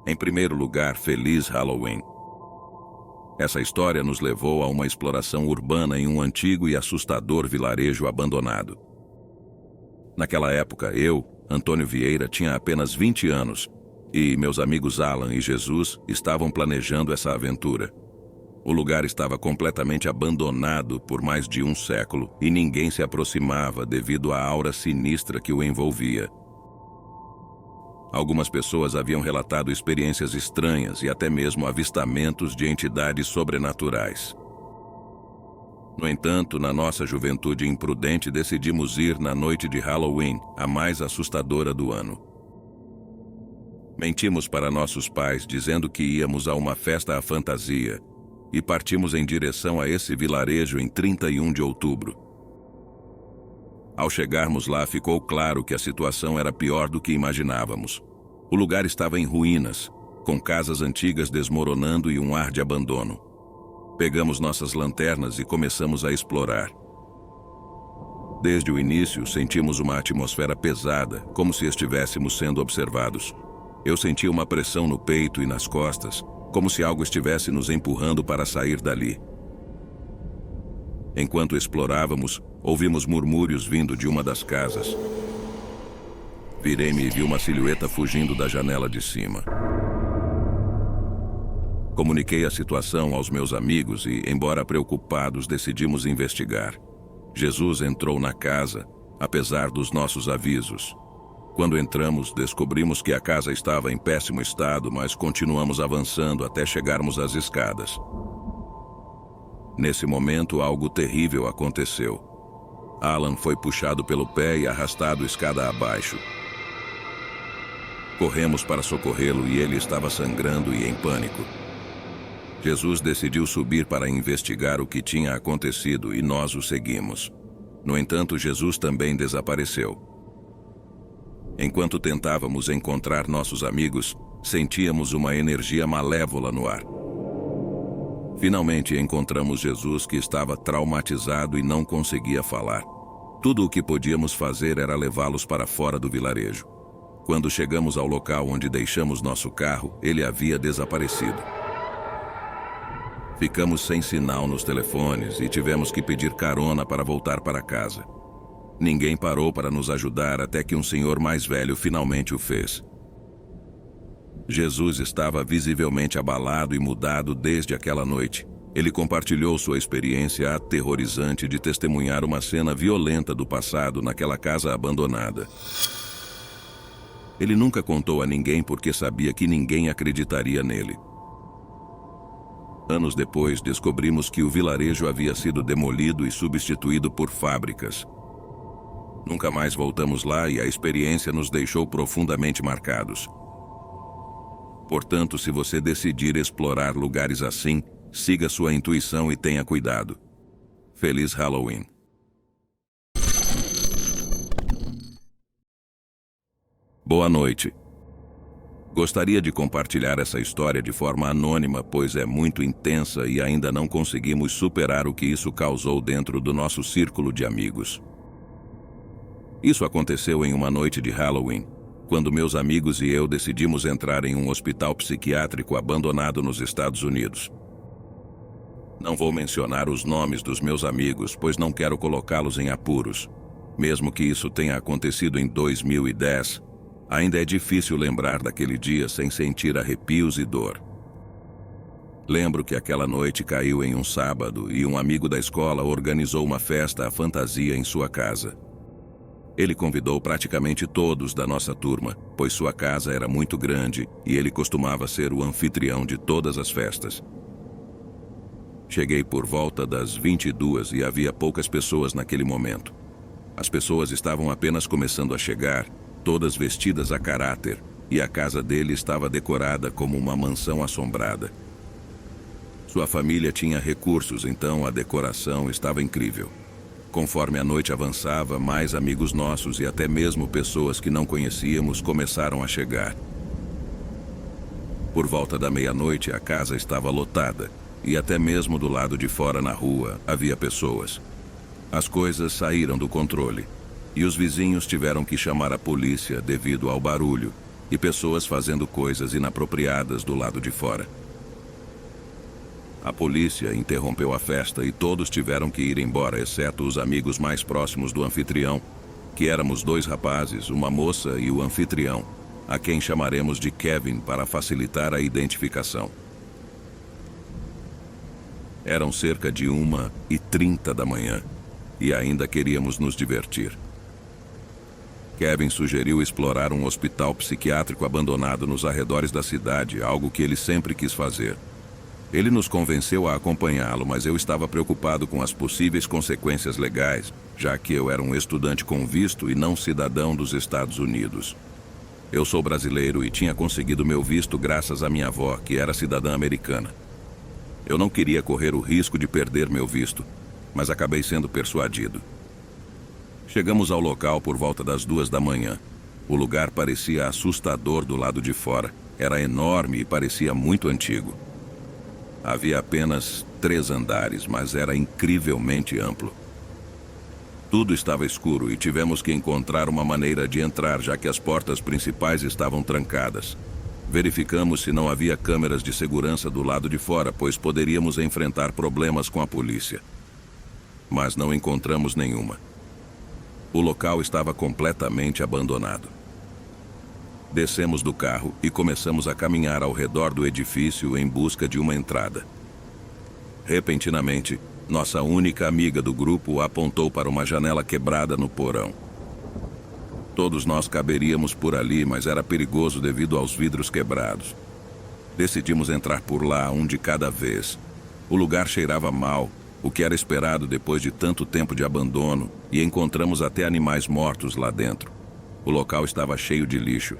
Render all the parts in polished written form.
Em primeiro lugar, Feliz Halloween. Essa história nos levou a uma exploração urbana em um antigo e assustador vilarejo abandonado. Naquela época, eu, Antônio Vieira, tinha apenas 20 anos e meus amigos Alan e Jesus estavam planejando essa aventura. O lugar estava completamente abandonado por mais de um século e ninguém se aproximava devido à aura sinistra que o envolvia. Algumas pessoas haviam relatado experiências estranhas e até mesmo avistamentos de entidades sobrenaturais. No entanto, na nossa juventude imprudente, decidimos ir na noite de Halloween, a mais assustadora do ano. Mentimos para nossos pais dizendo que íamos a uma festa à fantasia e partimos em direção a esse vilarejo em 31 de outubro. Ao chegarmos lá, ficou claro que a situação era pior do que imaginávamos. O lugar estava em ruínas, com casas antigas desmoronando e um ar de abandono. Pegamos nossas lanternas e começamos a explorar. Desde o início, sentimos uma atmosfera pesada, como se estivéssemos sendo observados. Eu sentia uma pressão no peito e nas costas, como se algo estivesse nos empurrando para sair dali. Enquanto explorávamos, ouvimos murmúrios vindo de uma das casas. Virei-me e vi uma silhueta fugindo da janela de cima. Comuniquei a situação aos meus amigos e, embora preocupados, decidimos investigar. Jesus entrou na casa, apesar dos nossos avisos. Quando entramos, descobrimos que a casa estava em péssimo estado, mas continuamos avançando até chegarmos às escadas. Nesse momento, algo terrível aconteceu. Alan foi puxado pelo pé e arrastado escada abaixo. Corremos para socorrê-lo e ele estava sangrando e em pânico. Jesus decidiu subir para investigar o que tinha acontecido e nós o seguimos. No entanto, Jesus também desapareceu. Enquanto tentávamos encontrar nossos amigos, sentíamos uma energia malévola no ar. Finalmente encontramos Jesus, que estava traumatizado e não conseguia falar. Tudo o que podíamos fazer era levá-los para fora do vilarejo. Quando chegamos ao local onde deixamos nosso carro, ele havia desaparecido. Ficamos sem sinal nos telefones e tivemos que pedir carona para voltar para casa. Ninguém parou para nos ajudar até que um senhor mais velho finalmente o fez. Jesus estava visivelmente abalado e mudado desde aquela noite. Ele compartilhou sua experiência aterrorizante de testemunhar uma cena violenta do passado naquela casa abandonada. Ele nunca contou a ninguém porque sabia que ninguém acreditaria nele. Anos depois, descobrimos que o vilarejo havia sido demolido e substituído por fábricas. Nunca mais voltamos lá e a experiência nos deixou profundamente marcados. Portanto, se você decidir explorar lugares assim, siga sua intuição e tenha cuidado. Feliz Halloween! Boa noite. Gostaria de compartilhar essa história de forma anônima, pois é muito intensa e ainda não conseguimos superar o que isso causou dentro do nosso círculo de amigos. Isso aconteceu em uma noite de Halloween, quando meus amigos e eu decidimos entrar em um hospital psiquiátrico abandonado nos Estados Unidos. Não vou mencionar os nomes dos meus amigos, pois não quero colocá-los em apuros. Mesmo que isso tenha acontecido em 2010, ainda é difícil lembrar daquele dia sem sentir arrepios e dor. Lembro que aquela noite caiu em um sábado e um amigo da escola organizou uma festa à fantasia em sua casa. Ele convidou praticamente todos da nossa turma, pois sua casa era muito grande e ele costumava ser o anfitrião de todas as festas. Cheguei por volta das 22 e havia poucas pessoas naquele momento. As pessoas estavam apenas começando a chegar, todas vestidas a caráter, e a casa dele estava decorada como uma mansão assombrada. Sua família tinha recursos, então a decoração estava incrível. Conforme a noite avançava, mais amigos nossos e até mesmo pessoas que não conhecíamos começaram a chegar. Por volta da meia-noite, a casa estava lotada, e até mesmo do lado de fora na rua havia pessoas. As coisas saíram do controle, e os vizinhos tiveram que chamar a polícia devido ao barulho, e pessoas fazendo coisas inapropriadas do lado de fora. A polícia interrompeu a festa e todos tiveram que ir embora, exceto os amigos mais próximos do anfitrião, que éramos 2 rapazes, uma moça e o anfitrião, a quem chamaremos de Kevin para facilitar a identificação. Eram cerca de 1h30 da manhã e ainda queríamos nos divertir. Kevin sugeriu explorar um hospital psiquiátrico abandonado nos arredores da cidade, algo que ele sempre quis fazer. Ele nos convenceu a acompanhá-lo, mas eu estava preocupado com as possíveis consequências legais, já que eu era um estudante com visto e não cidadão dos Estados Unidos. Eu sou brasileiro e tinha conseguido meu visto graças à minha avó, que era cidadã americana. Eu não queria correr o risco de perder meu visto, mas acabei sendo persuadido. Chegamos ao local por volta das 2 da manhã. O lugar parecia assustador do lado de fora. Era enorme e parecia muito antigo. Havia apenas 3 andares, mas era incrivelmente amplo. Tudo estava escuro e tivemos que encontrar uma maneira de entrar, já que as portas principais estavam trancadas. Verificamos se não havia câmeras de segurança do lado de fora, pois poderíamos enfrentar problemas com a polícia. Mas não encontramos nenhuma. O local estava completamente abandonado. Descemos do carro e começamos a caminhar ao redor do edifício em busca de uma entrada. Repentinamente, nossa única amiga do grupo apontou para uma janela quebrada no porão. Todos nós caberíamos por ali, mas era perigoso devido aos vidros quebrados. Decidimos entrar por lá, um de cada vez. O lugar cheirava mal, o que era esperado depois de tanto tempo de abandono, e encontramos até animais mortos lá dentro. O local estava cheio de lixo.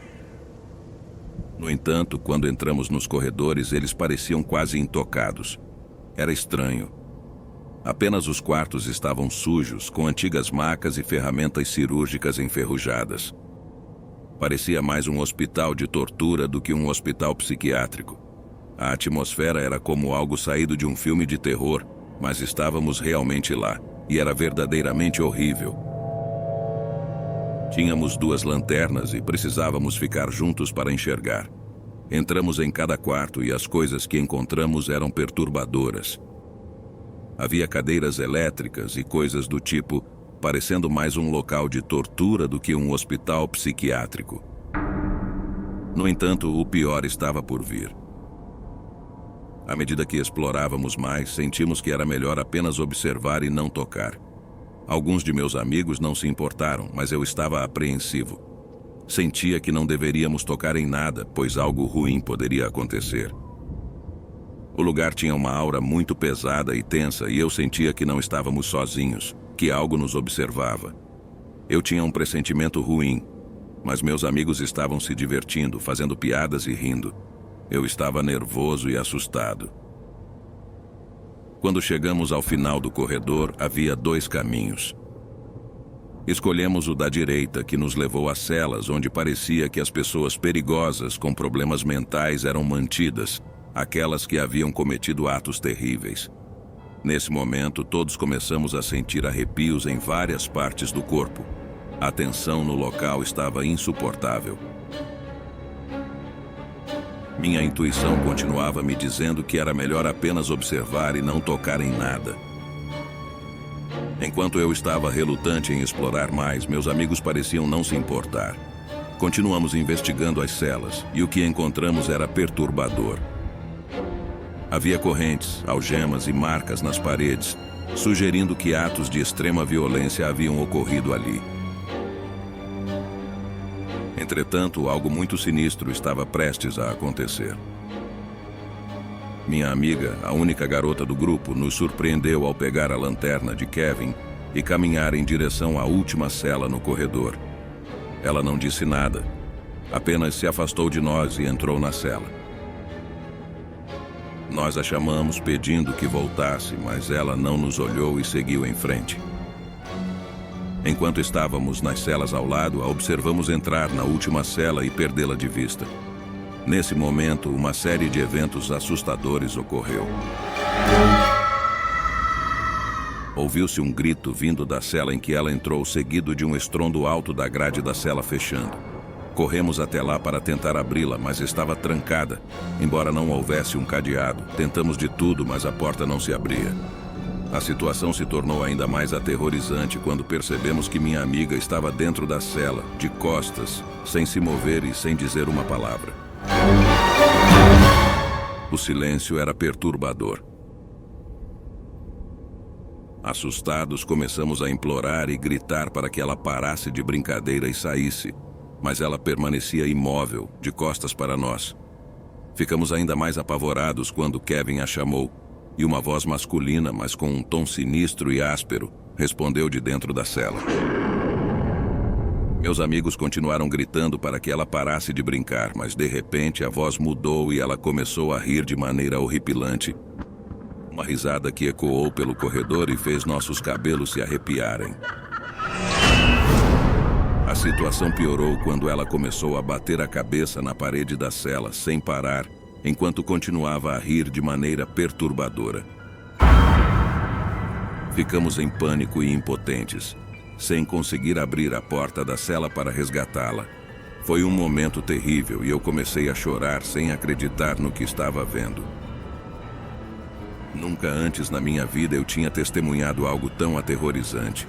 No entanto, quando entramos nos corredores, eles pareciam quase intocados. Era estranho. Apenas os quartos estavam sujos, com antigas macas e ferramentas cirúrgicas enferrujadas. Parecia mais um hospital de tortura do que um hospital psiquiátrico. A atmosfera era como algo saído de um filme de terror, mas estávamos realmente lá, e era verdadeiramente horrível. Tínhamos 2 lanternas e precisávamos ficar juntos para enxergar. Entramos em cada quarto e as coisas que encontramos eram perturbadoras. Havia cadeiras elétricas e coisas do tipo, parecendo mais um local de tortura do que um hospital psiquiátrico. No entanto, o pior estava por vir. À medida que explorávamos mais, sentimos que era melhor apenas observar e não tocar. Alguns de meus amigos não se importaram, mas eu estava apreensivo. Sentia que não deveríamos tocar em nada, pois algo ruim poderia acontecer. O lugar tinha uma aura muito pesada e tensa e eu sentia que não estávamos sozinhos, que algo nos observava. Eu tinha um pressentimento ruim, mas meus amigos estavam se divertindo, fazendo piadas e rindo. Eu estava nervoso e assustado. Quando chegamos ao final do corredor, havia 2 caminhos. Escolhemos o da direita, que nos levou às celas, onde parecia que as pessoas perigosas com problemas mentais eram mantidas, aquelas que haviam cometido atos terríveis. Nesse momento, todos começamos a sentir arrepios em várias partes do corpo. A tensão no local estava insuportável. Minha intuição continuava me dizendo que era melhor apenas observar e não tocar em nada. Enquanto eu estava relutante em explorar mais, meus amigos pareciam não se importar. Continuamos investigando as celas, e o que encontramos era perturbador. Havia correntes, algemas e marcas nas paredes, sugerindo que atos de extrema violência haviam ocorrido ali. Entretanto, algo muito sinistro estava prestes a acontecer. Minha amiga, a única garota do grupo, nos surpreendeu ao pegar a lanterna de Kevin e caminhar em direção à última cela no corredor. Ela não disse nada, apenas se afastou de nós e entrou na cela. Nós a chamamos pedindo que voltasse, mas ela não nos olhou e seguiu em frente. Enquanto estávamos nas celas ao lado, a observamos entrar na última cela e perdê-la de vista. Nesse momento, uma série de eventos assustadores ocorreu. Ouviu-se um grito vindo da cela em que ela entrou, seguido de um estrondo alto da grade da cela fechando. Corremos até lá para tentar abri-la, mas estava trancada. Embora não houvesse um cadeado, tentamos de tudo, mas a porta não se abria. A situação se tornou ainda mais aterrorizante quando percebemos que minha amiga estava dentro da cela, de costas, sem se mover e sem dizer uma palavra. O silêncio era perturbador. Assustados, começamos a implorar e gritar para que ela parasse de brincadeira e saísse. Mas ela permanecia imóvel, de costas para nós. Ficamos ainda mais apavorados quando Kevin a chamou, e uma voz masculina, mas com um tom sinistro e áspero, respondeu de dentro da cela. Meus amigos continuaram gritando para que ela parasse de brincar, mas de repente a voz mudou e ela começou a rir de maneira horripilante. Uma risada que ecoou pelo corredor e fez nossos cabelos se arrepiarem. A situação piorou quando ela começou a bater a cabeça na parede da cela sem parar, enquanto continuava a rir de maneira perturbadora. Ficamos em pânico e impotentes, sem conseguir abrir a porta da cela para resgatá-la. Foi um momento terrível e eu comecei a chorar sem acreditar no que estava vendo. Nunca antes na minha vida eu tinha testemunhado algo tão aterrorizante.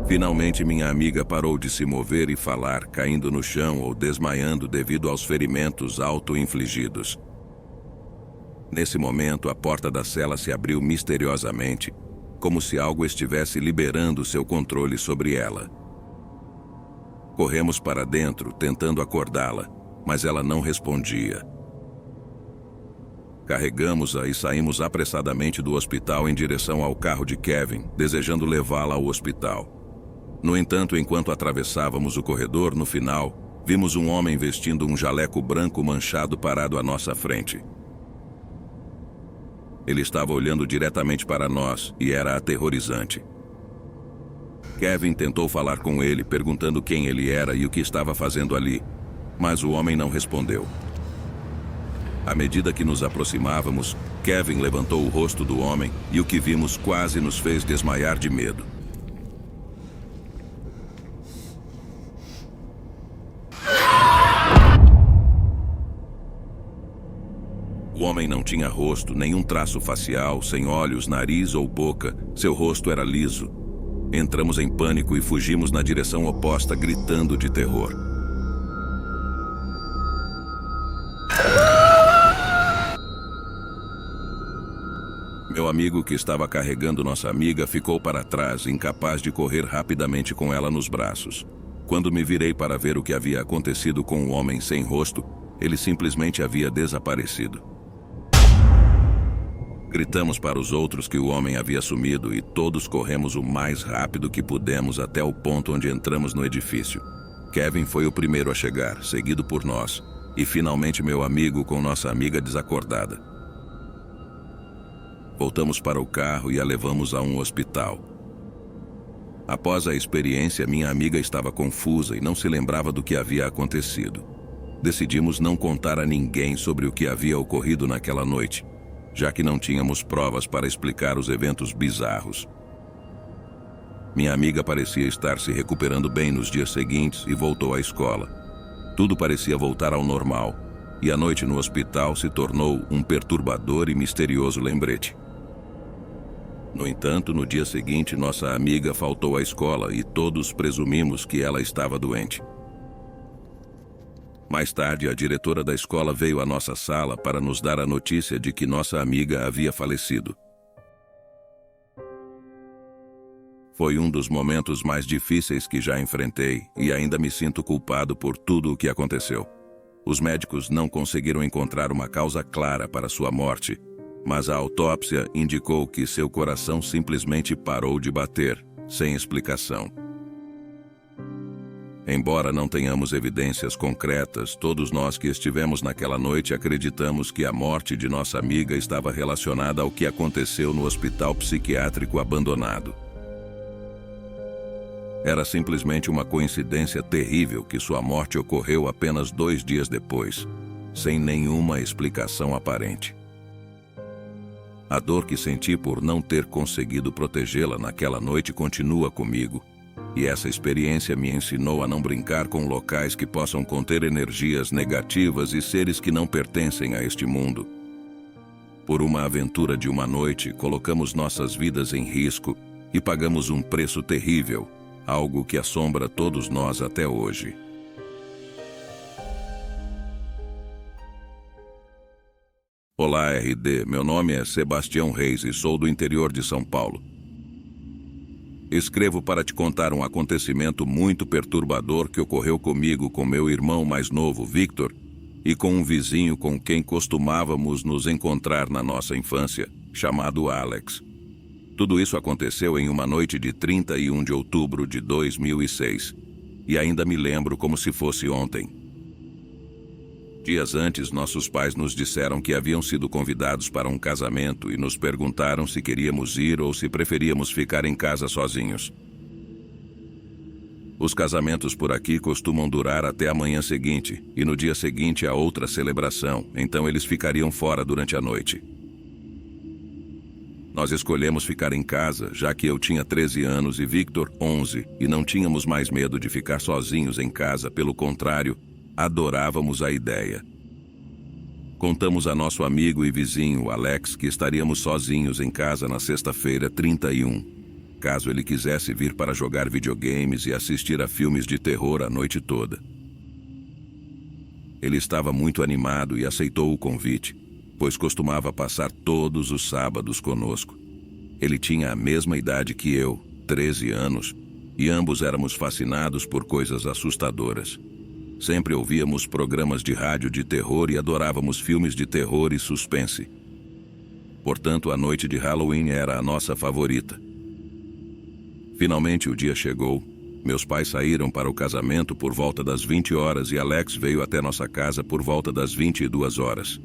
Finalmente minha amiga parou de se mover e falar, caindo no chão ou desmaiando devido aos ferimentos auto-infligidos. Nesse momento, a porta da cela se abriu misteriosamente, como se algo estivesse liberando seu controle sobre ela. Corremos para dentro, tentando acordá-la, mas ela não respondia. Carregamos-a e saímos apressadamente do hospital em direção ao carro de Kevin, desejando levá-la ao hospital. No entanto, enquanto atravessávamos o corredor, no final, vimos um homem vestindo um jaleco branco manchado parado à nossa frente. Ele estava olhando diretamente para nós e era aterrorizante. Kevin tentou falar com ele, perguntando quem ele era e o que estava fazendo ali, mas o homem não respondeu. À medida que nos aproximávamos, Kevin levantou o rosto do homem e o que vimos quase nos fez desmaiar de medo. O homem não tinha rosto, nenhum traço facial, sem olhos, nariz ou boca. Seu rosto era liso. Entramos em pânico e fugimos na direção oposta, gritando de terror. Meu amigo, que estava carregando nossa amiga, ficou para trás, incapaz de correr rapidamente com ela nos braços. Quando me virei para ver o que havia acontecido com o homem sem rosto, ele simplesmente havia desaparecido. Gritamos para os outros que o homem havia sumido e todos corremos o mais rápido que pudemos até o ponto onde entramos no edifício. Kevin foi o primeiro a chegar, seguido por nós, e finalmente meu amigo com nossa amiga desacordada. Voltamos para o carro e a levamos a um hospital. Após a experiência, minha amiga estava confusa e não se lembrava do que havia acontecido. Decidimos não contar a ninguém sobre o que havia ocorrido naquela noite, já que não tínhamos provas para explicar os eventos bizarros. Minha amiga parecia estar se recuperando bem nos dias seguintes e voltou à escola. Tudo parecia voltar ao normal, e a noite no hospital se tornou um perturbador e misterioso lembrete. No entanto, no dia seguinte, nossa amiga faltou à escola e todos presumimos que ela estava doente. Mais tarde, a diretora da escola veio à nossa sala para nos dar a notícia de que nossa amiga havia falecido. Foi um dos momentos mais difíceis que já enfrentei e ainda me sinto culpado por tudo o que aconteceu. Os médicos não conseguiram encontrar uma causa clara para sua morte, mas a autópsia indicou que seu coração simplesmente parou de bater, sem explicação. Embora não tenhamos evidências concretas, todos nós que estivemos naquela noite acreditamos que a morte de nossa amiga estava relacionada ao que aconteceu no hospital psiquiátrico abandonado. Era simplesmente uma coincidência terrível que sua morte ocorreu apenas 2 dias depois, sem nenhuma explicação aparente. A dor que senti por não ter conseguido protegê-la naquela noite continua comigo, E essa experiência me ensinou a não brincar com locais que possam conter energias negativas e seres que não pertencem a este mundo. Por uma aventura de uma noite, colocamos nossas vidas em risco e pagamos um preço terrível, algo que assombra todos nós até hoje. Olá, RD. Meu nome é Sebastião Reis e sou do interior de São Paulo. Escrevo para te contar um acontecimento muito perturbador que ocorreu comigo, com meu irmão mais novo, Victor, e com um vizinho com quem costumávamos nos encontrar na nossa infância, chamado Alex. Tudo isso aconteceu em uma noite de 31 de outubro de 2006, e ainda me lembro como se fosse ontem. Dias antes, nossos pais nos disseram que haviam sido convidados para um casamento e nos perguntaram se queríamos ir ou se preferíamos ficar em casa sozinhos. Os casamentos por aqui costumam durar até a manhã seguinte, e no dia seguinte há outra celebração, então eles ficariam fora durante a noite. Nós escolhemos ficar em casa, já que eu tinha 13 anos e Victor 11, e não tínhamos mais medo de ficar sozinhos em casa, pelo contrário, adorávamos a ideia. Contamos a nosso amigo e vizinho, Alex, que estaríamos sozinhos em casa na sexta-feira, 31, caso ele quisesse vir para jogar videogames e assistir a filmes de terror a noite toda. Ele estava muito animado e aceitou o convite, pois costumava passar todos os sábados conosco. Ele tinha a mesma idade que eu, 13 anos, e ambos éramos fascinados por coisas assustadoras. Sempre ouvíamos programas de rádio de terror e adorávamos filmes de terror e suspense. Portanto, a noite de Halloween era a nossa favorita. Finalmente o dia chegou. Meus pais saíram para o casamento por volta das 20 horas e Alex veio até nossa casa por volta das 22 horas.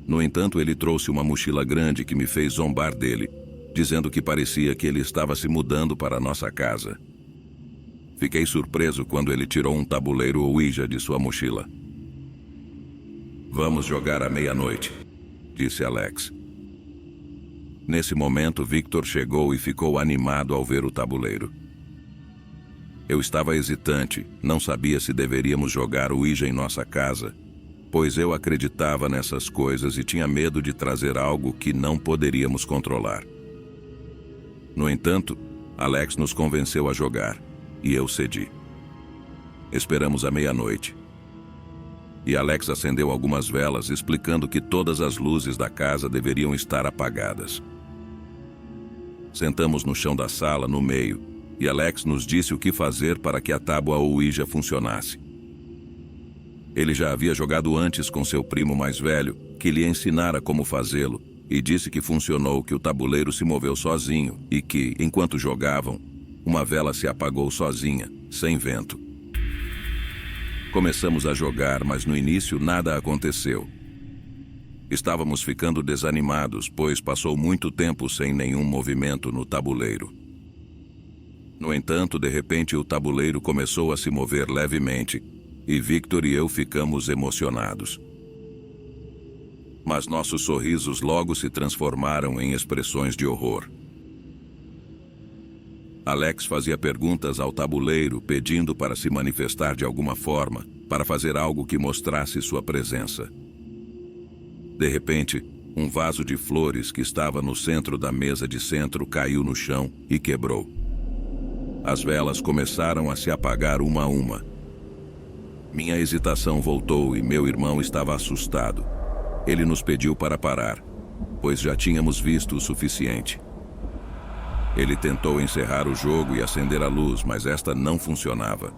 No entanto, ele trouxe uma mochila grande que me fez zombar dele, dizendo que parecia que ele estava se mudando para nossa casa. Fiquei surpreso quando ele tirou um tabuleiro Ouija de sua mochila. "Vamos jogar à meia-noite", disse Alex. Nesse momento, Victor chegou e ficou animado ao ver o tabuleiro. Eu estava hesitante, não sabia se deveríamos jogar Ouija em nossa casa, pois eu acreditava nessas coisas e tinha medo de trazer algo que não poderíamos controlar. No entanto, Alex nos convenceu a jogar. E eu cedi. Esperamos a meia-noite. E Alex acendeu algumas velas, explicando que todas as luzes da casa deveriam estar apagadas. Sentamos no chão da sala, no meio, e Alex nos disse o que fazer para que a tábua Ouija funcionasse. Ele já havia jogado antes com seu primo mais velho, que lhe ensinara como fazê-lo, e disse que funcionou, que o tabuleiro se moveu sozinho e que, enquanto jogavam, uma vela se apagou sozinha, sem vento. Começamos a jogar, mas no início nada aconteceu. Estávamos ficando desanimados, pois passou muito tempo sem nenhum movimento no tabuleiro. No entanto, de repente o tabuleiro começou a se mover levemente, e Victor e eu ficamos emocionados. Mas nossos sorrisos logo se transformaram em expressões de horror. Alex fazia perguntas ao tabuleiro, pedindo para se manifestar de alguma forma, para fazer algo que mostrasse sua presença. De repente, um vaso de flores que estava no centro da mesa de centro caiu no chão e quebrou. As velas começaram a se apagar uma a uma. Minha hesitação voltou e meu irmão estava assustado. Ele nos pediu para parar, pois já tínhamos visto o suficiente. Ele tentou encerrar o jogo e acender a luz, mas esta não funcionava.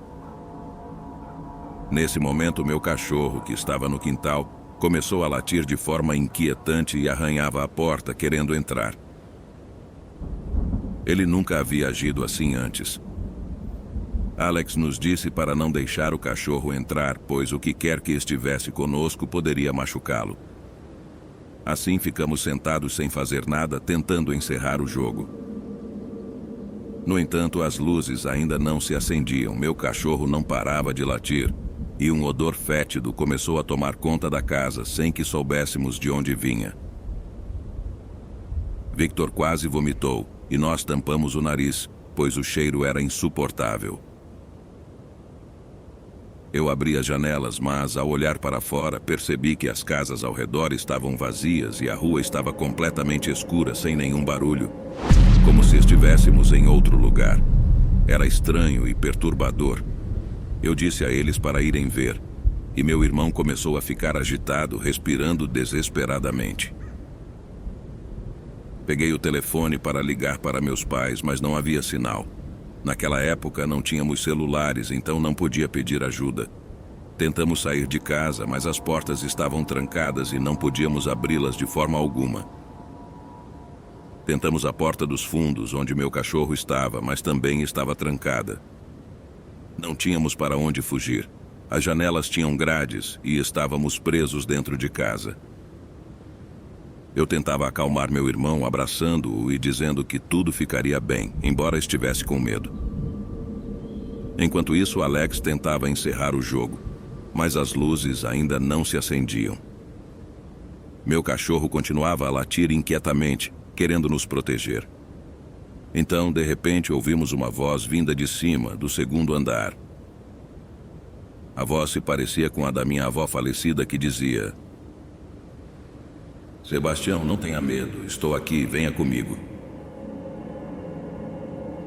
Nesse momento, meu cachorro, que estava no quintal, começou a latir de forma inquietante e arranhava a porta, querendo entrar. Ele nunca havia agido assim antes. Alex nos disse para não deixar o cachorro entrar, pois o que quer que estivesse conosco poderia machucá-lo. Assim ficamos sentados sem fazer nada, tentando encerrar o jogo. No entanto, as luzes ainda não se acendiam, meu cachorro não parava de latir, e um odor fétido começou a tomar conta da casa sem que soubéssemos de onde vinha. Victor quase vomitou, e nós tampamos o nariz, pois o cheiro era insuportável. Eu abri as janelas, mas, ao olhar para fora, percebi que as casas ao redor estavam vazias e a rua estava completamente escura, sem nenhum barulho, como se estivéssemos em outro lugar. Era estranho e perturbador. Eu disse a eles para irem ver, e meu irmão começou a ficar agitado, respirando desesperadamente. Peguei o telefone para ligar para meus pais, mas não havia sinal. Naquela época não tínhamos celulares, então não podia pedir ajuda. Tentamos sair de casa, mas as portas estavam trancadas e não podíamos abri-las de forma alguma. Tentamos a porta dos fundos, onde meu cachorro estava, mas também estava trancada. Não tínhamos para onde fugir. As janelas tinham grades e estávamos presos dentro de casa. Eu tentava acalmar meu irmão, abraçando-o e dizendo que tudo ficaria bem, embora estivesse com medo. Enquanto isso, Alex tentava encerrar o jogo, mas as luzes ainda não se acendiam. Meu cachorro continuava a latir inquietamente, querendo nos proteger. Então, de repente, ouvimos uma voz vinda de cima, do segundo andar. A voz se parecia com a da minha avó falecida, que dizia: "Sebastião, não tenha medo, estou aqui, venha comigo."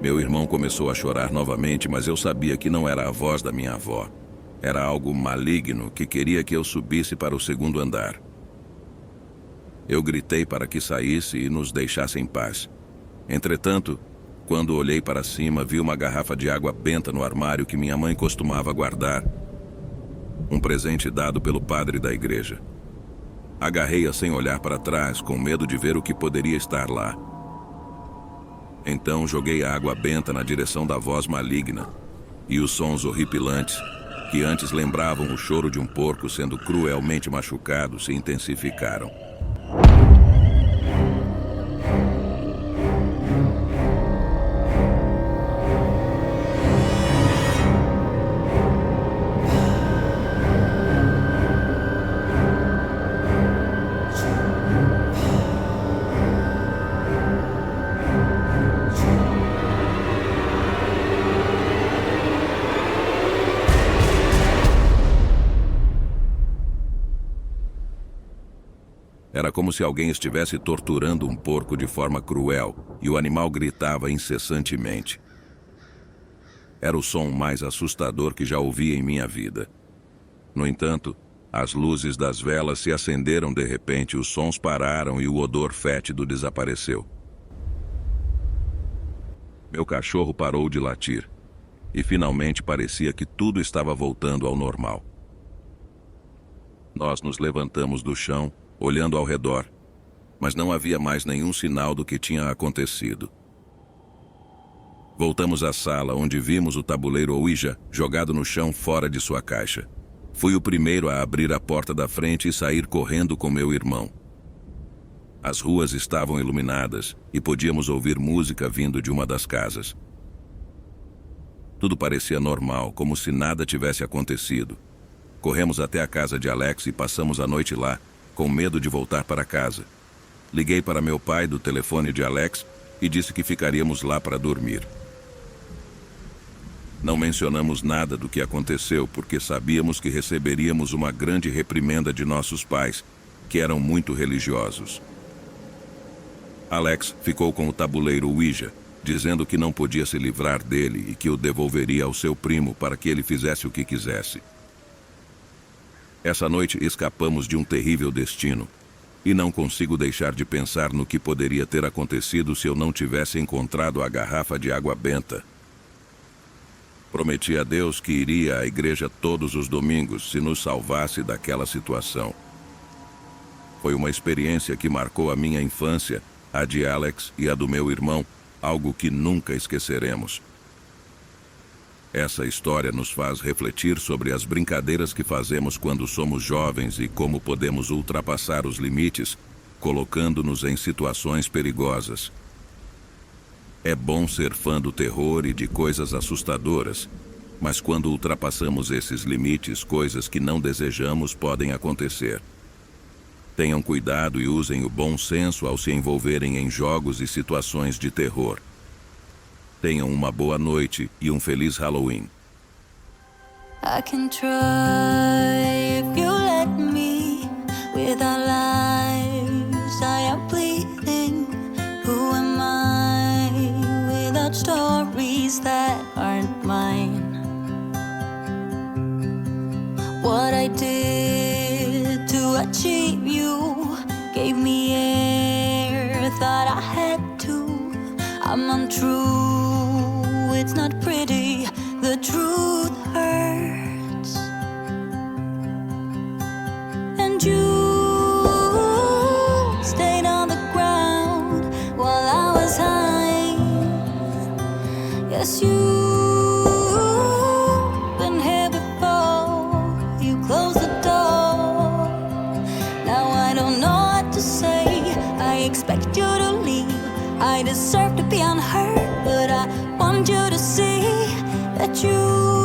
Meu irmão começou a chorar novamente, mas eu sabia que não era a voz da minha avó. Era algo maligno que queria que eu subisse para o segundo andar. Eu gritei para que saísse e nos deixasse em paz. Entretanto, quando olhei para cima, vi uma garrafa de água benta no armário que minha mãe costumava guardar. Um presente dado pelo padre da igreja. Agarrei-a sem olhar para trás, com medo de ver o que poderia estar lá. Então joguei a água benta na direção da voz maligna, e os sons horripilantes, que antes lembravam o choro de um porco sendo cruelmente machucado, se intensificaram. Era como se alguém estivesse torturando um porco de forma cruel, e o animal gritava incessantemente. Era o som mais assustador que já ouvi em minha vida. No entanto, as luzes das velas se acenderam de repente, os sons pararam e o odor fétido desapareceu. Meu cachorro parou de latir, e finalmente parecia que tudo estava voltando ao normal. Nós nos levantamos do chão, olhando ao redor, mas não havia mais nenhum sinal do que tinha acontecido. Voltamos à sala, onde vimos o tabuleiro Ouija jogado no chão fora de sua caixa. Fui o primeiro a abrir a porta da frente e sair correndo com meu irmão. As ruas estavam iluminadas e podíamos ouvir música vindo de uma das casas. Tudo parecia normal, como se nada tivesse acontecido. Corremos até a casa de Alex e passamos a noite lá, com medo de voltar para casa. Liguei para meu pai do telefone de Alex e disse que ficaríamos lá para dormir. Não mencionamos nada do que aconteceu porque sabíamos que receberíamos uma grande reprimenda de nossos pais, que eram muito religiosos. Alex ficou com o tabuleiro Ouija, dizendo que não podia se livrar dele e que o devolveria ao seu primo para que ele fizesse o que quisesse. Essa noite escapamos de um terrível destino, e não consigo deixar de pensar no que poderia ter acontecido se eu não tivesse encontrado a garrafa de água benta. Prometi a Deus que iria à igreja todos os domingos se nos salvasse daquela situação. Foi uma experiência que marcou a minha infância, a de Alex e a do meu irmão, algo que nunca esqueceremos. Essa história nos faz refletir sobre as brincadeiras que fazemos quando somos jovens e como podemos ultrapassar os limites, colocando-nos em situações perigosas. É bom ser fã do terror e de coisas assustadoras, mas quando ultrapassamos esses limites, coisas que não desejamos podem acontecer. Tenham cuidado e usem o bom senso ao se envolverem em jogos e situações de terror. Tenham uma boa noite e um feliz Halloween. I can try if you let me. Without lives, I am bleeding. Who am I without stories that aren't mine? What I did to achieve you gave me air, thought I had to. I'm untrue, it's not pretty, the truth hurts. And you stayed on the ground while I was high. Yes, you've been here before, you closed the door. Now I don't know what to say, I expect you to leave. I deserve to be unheard, but I want you to see that you